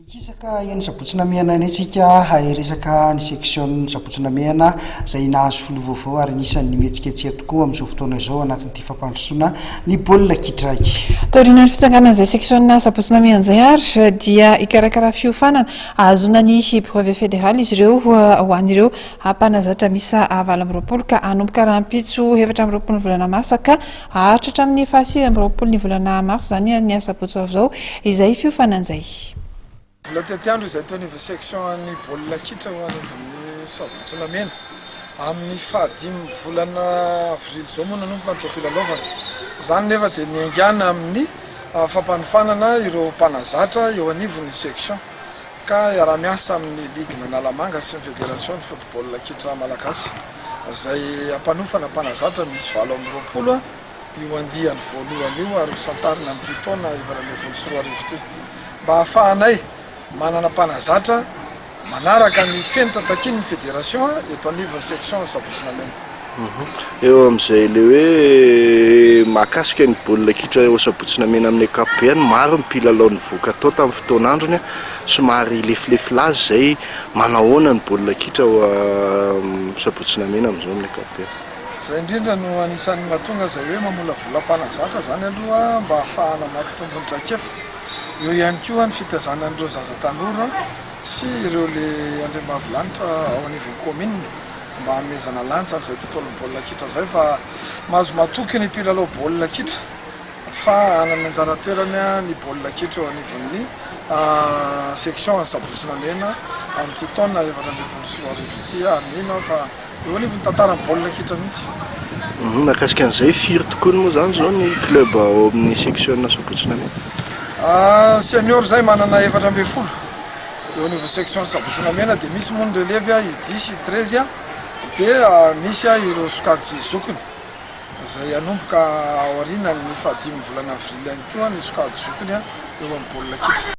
Ikisaka eny sabotsina miana eny antsika hay resaka ny section sabotsina miana izay nahazo folo vaovao ary nisan'ny mihetsiketsika tokoa amin'izao fotoana izao anatin'ity fampandrosoana ny baolina kitra iky. Taoriana ny fisanganana izay section sabotsina miana izay ary dia ikarakara fiofanana azona ny brevet fédéral izy ireo ho an'ireo mpanazatra misa 20 ka hanomboka rahampitso 7 volana mars ka hahatratra amin'ny 9 volana mars zany ny sabotsy avy izay fiofanana izay. Vola tetiandro izay tao niveau section ny baolina kitra ho anivon'ny sabotsina mena amin'ny fahadimy volana avril zao moa nanomboka ny toam-pilalaovana zany nefa dia niaingana amin'ny fampanofanana ireo mpanazatra eo anivon'ny section ka iara-miasa amin'ny ligue Analamanga sy ny fédération de football kitra malagasy izay ampanofana mpanazatra misy 20 io andiany voalohany io ary santarina amin'ity taona 2024 ity mba hahafahanay manana mpanazatra manaraka ny fenitra takiny ny fédération eto anivon'ny section sabotsina mena. Eo amin'izay le hoe mahakasika ny baolina kitra eo sabotsina mena amin'ny ankapobeny maro ny mpilalao nivoaka tao tamin'ny fotoan'androny somary lefilefilazy izay manahoana ny baolina kitra sabotsina mena amin'izao amin'ny ankapobeny. Izay indrindra no anisan'ny mahatonga izay hoe mamolavola mpanazatra zany aloha mba ahafahana maki tombony traikefa. Eo ihany koa ny fitazanan'ireo zaza tanora sy ireo le andriambavilanitra ao anivon'ny commune mba hamezana lanitra izay tontolon'ny baolina kitra izay fa mahazo matoky ny mpilalao baolina kitra fa hanana anjara toerany ny baolina kitra eo anivon'ny section sabotsina mena amin'ity taona 2024 ity mino fa eo anivon'ny tantaran'ny baolina kitra mihitsy. Mahakasika an'izay firy tokoa moa zany zao ny club ao amin'ny section sabotsina mena. Senior zay manana 7 eo niveau section sabotsina mena dia misy moa ny relève U10 U13 dia misy ireo sokajy zokiny izay anomboka aoriana ny fahadimy volana avril ihany koa ny sokajy zokiny eo amin'ny baolina kitra.